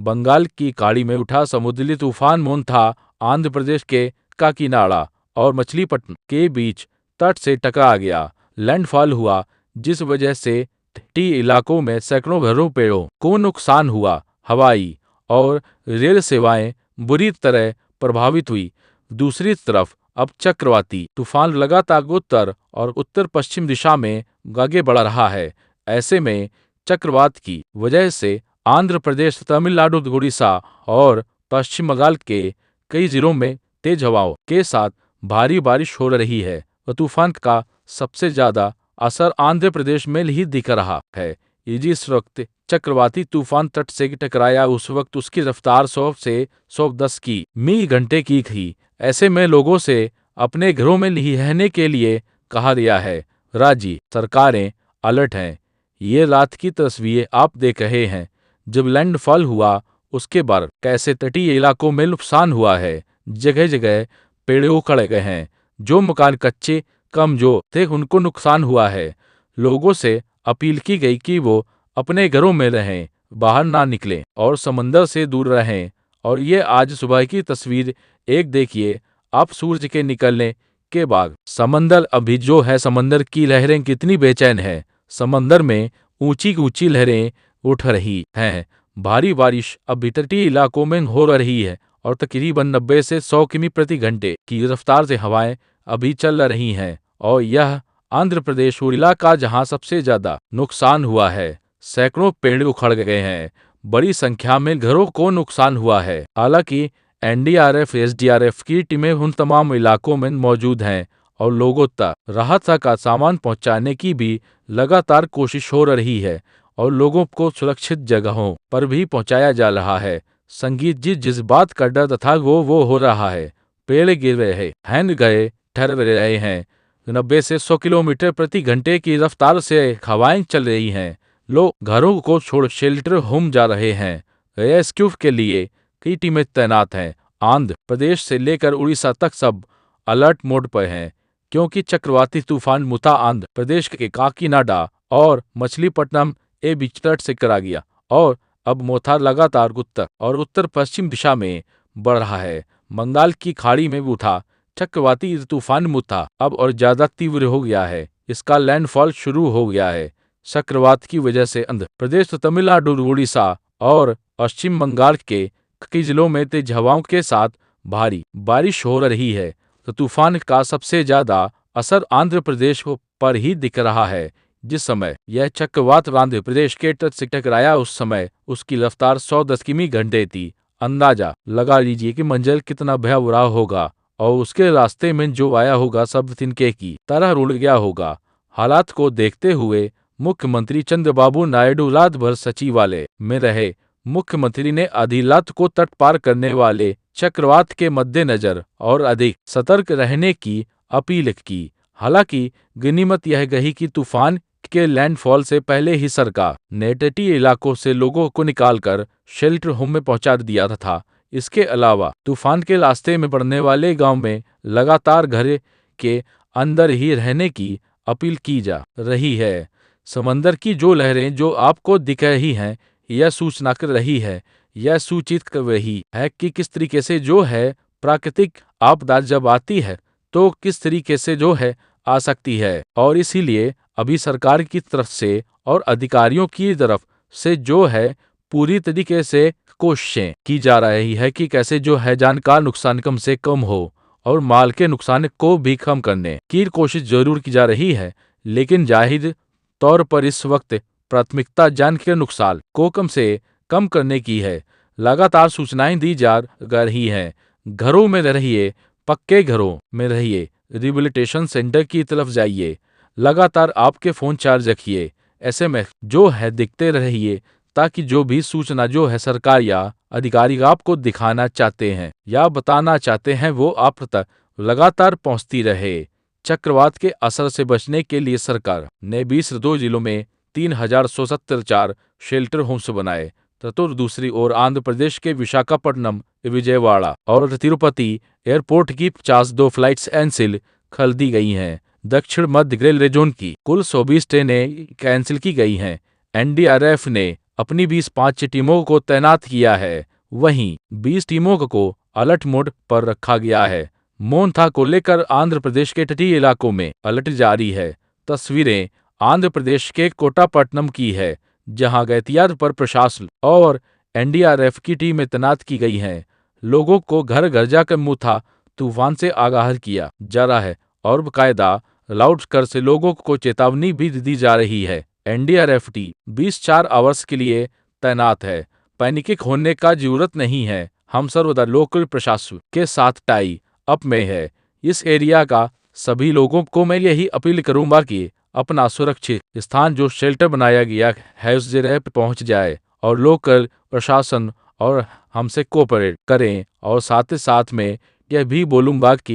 बंगाल की खाड़ी में उठा समुद्री तूफान मोंथा आंध्र प्रदेश के काकीनाडा और मछलीपट्टनम के बीच तट से टकरा गया, लैंडफॉल हुआ, जिस वजह से तटीय इलाकों में सैकड़ों घरों पेड़ों को नुकसान हुआ। हवाई और रेल सेवाएं बुरी तरह प्रभावित हुई। दूसरी तरफ अब चक्रवाती तूफान लगातार उत्तर और उत्तर पश्चिम दिशा में आगे बढ़ रहा है। ऐसे में चक्रवात की वजह से आंध्र प्रदेश, तमिलनाडु, उड़ीसा और पश्चिम बंगाल के कई जिलों में तेज हवाओं के साथ भारी बारिश हो रही है। तूफान का सबसे ज्यादा असर आंध्र प्रदेश में ही दिख रहा है। जिस वक्त चक्रवाती तूफान तट से टकराया उस वक्त उसकी रफ्तार 100 से 110 किमी घंटे की थी। ऐसे में लोगों से अपने घरों में रहने के लिए कहा गया है। राज्य सरकारें अलर्ट हैं। ये रात की तस्वीरें आप देख रहे हैं। जब लैंडफॉल हुआ उसके बाद कैसे तटीय इलाकों में नुकसान हुआ है। जगह जगह पेड़ उखड़ गए हैं। जो मकान कच्चे कमजोर थे उनको नुकसान हुआ है। लोगों से अपील की गई कि वो अपने घरों में रहें, बाहर ना निकलें और समंदर से दूर रहें। और ये आज सुबह की तस्वीर एक देखिए आप, सूरज के निकलने के बाद समंदर अभी जो है, समंदर की लहरें कितनी बेचैन है। समंदर में ऊंची ऊंची लहरें उठ रही हैं। भारी बारिश अभी तटीय इलाकों में हो रही है और तकरीबन 90 से 100 किमी प्रति घंटे की रफ्तार से हवाएं अभी चल रही हैं। और यह आंध्र प्रदेश वो इलाका जहां सबसे ज्यादा नुकसान हुआ है। सैकड़ों पेड़ उखड़ गए हैं। बड़ी संख्या में घरों को नुकसान हुआ है। हालांकि एनडीआरएफ, एसडीआरएफ की टीमें उन तमाम इलाकों में मौजूद हैं और लोगों तक राहत का सामान पहुंचाने की भी लगातार कोशिश हो रही है और लोगों को सुरक्षित जगहों पर भी पहुंचाया जा रहा है। संगीत जिस बात का डर था वो हो रहा है। पेड़ गिर रहे हैं, गए ठहर रहे हैं। 90 से 100 किलोमीटर प्रति घंटे की रफ्तार से हवाएं चल रही हैं। लोग घरों को छोड़ शेल्टर होम जा रहे हैं। रेस्क्यू के लिए कई टीमें तैनात हैं। आंध्र प्रदेश से लेकर उड़ीसा तक सब अलर्ट मोड पर हैं, क्योंकि चक्रवाती तूफान मुता आंध्र प्रदेश के काकीनाडा और मछलीपट्टनम के बीच तट से टकरा गया और अब मोथा लगातार उत्तर और उत्तर पश्चिम दिशा में बढ़ रहा है। बंगाल की खाड़ी में उठा चक्रवाती तूफान मुता अब और ज्यादा तीव्र हो गया है। इसका लैंडफॉल शुरू हो गया है। चक्रवात की वजह से आंध्र प्रदेश, तमिलनाडु, उड़ीसा और पश्चिम बंगाल के कई जिलों में तेज हवाओं के साथ भारी बारिश हो रही है। तो तूफान का सबसे ज्यादा असर आंध्र प्रदेश पर ही दिख रहा है। जिस समय यह चक्रवात आंध्र प्रदेश के तट से टकराया उस समय उसकी रफ्तार 110 किमी घंटे थी। अंदाजा लगा लीजिए कि मंजर कितना भयावह होगा और उसके रास्ते में जो आया होगा सब तिनके की तरह रुड़ गया होगा। हालात को देखते हुए मुख्यमंत्री चंद्रबाबू नायडू रात भर सचिवालय में रहे। मुख्यमंत्री ने आधी रात को तट पार करने वाले चक्रवात के मद्देनजर और अधिक सतर्क रहने की अपील की। हालांकि गनीमत यह गई कि तूफान के लैंडफॉल से पहले ही सरकार ने तटीय इलाकों से लोगों को निकालकर शेल्टर होम में पहुंचा दिया था। इसके अलावा तूफान के रास्ते में पड़ने वाले गांव में लगातार घर के अंदर ही रहने की अपील की जा रही है। समंदर की जो लहरें जो आपको दिख रही हैं, यह सूचना कर रही है, यह सूचित कर रही है कि किस तरीके से जो है प्राकृतिक आपदा जब आती है तो किस तरीके से जो है आ सकती है। और इसीलिए अभी सरकार की तरफ से और अधिकारियों की तरफ से जो है पूरी तरीके से कोशिशें की जा रही है कि कैसे जो है जान का नुकसान कम से कम हो और माल के नुकसान को भी कम करने की कोशिश जरूर की जा रही है। लेकिन जाहिर तौर पर इस वक्त प्राथमिकता जान के नुकसान को कम से कम करने की है। लगातार सूचनाएं दी जा रही हैं। घरों में रहिए, पक्के घरों में रहिए, रिहेबिलिटेशन सेंटर की तरफ जाइए, लगातार आपके फ़ोन चार्ज रखिए, एसएमएस जो है दिखते रहिए ताकि जो भी सूचना जो है सरकार या अधिकारी आपको दिखाना चाहते हैं या बताना चाहते हैं वो आप तक लगातार पहुंचती रहे। चक्रवात के असर से बचने के लिए सरकार ने 22 जिलों में 3,174 शेल्टर होम्स बनाए। तो दूसरी ओर आंध्र प्रदेश के विशाखापट्टनम, विजयवाड़ा और तिरुपति एयरपोर्ट की 52 फ्लाइट्स कैंसिल कर दी गई हैं। दक्षिण मध्य रेलवे जोन की कुल 24 ट्रेनें कैंसिल की गई हैं। एनडीआरएफ ने अपनी 20-5 टीमों को तैनात किया है। वहीं 20 टीमों को अलर्ट मोड पर रखा गया है। मोन्था को लेकर आंध्र प्रदेश के तटीय इलाकों में अलर्ट जारी है। तस्वीरें आंध्र प्रदेश के कोटापट्टनम की है, जहां एहतियात पर प्रशासन और एनडीआरएफ की टीमें तैनात की गई हैं। लोगों को घर घर जाकर मोन्था तूफान से आगाह किया जा रहा है और बाकायदा लाउडस्पीकर से लोगों को चेतावनी भी दी जा रही है। एनडीआरएफ टीम 24 आवर्स के लिए तैनात है। पैनिक होने का जरूरत नहीं है। हम सर्वदा लोकल प्रशासन के साथ टाई अप में है। इस एरिया का सभी लोगों को मैं यही अपील करूंगा कि अपना सुरक्षित स्थान जो शेल्टर बनाया गया है उस जगह पर पहुंच जाए और लोकल प्रशासन और हमसे कोऑपरेट करें। और साथ ही साथ में यह भी बोलूंगा कि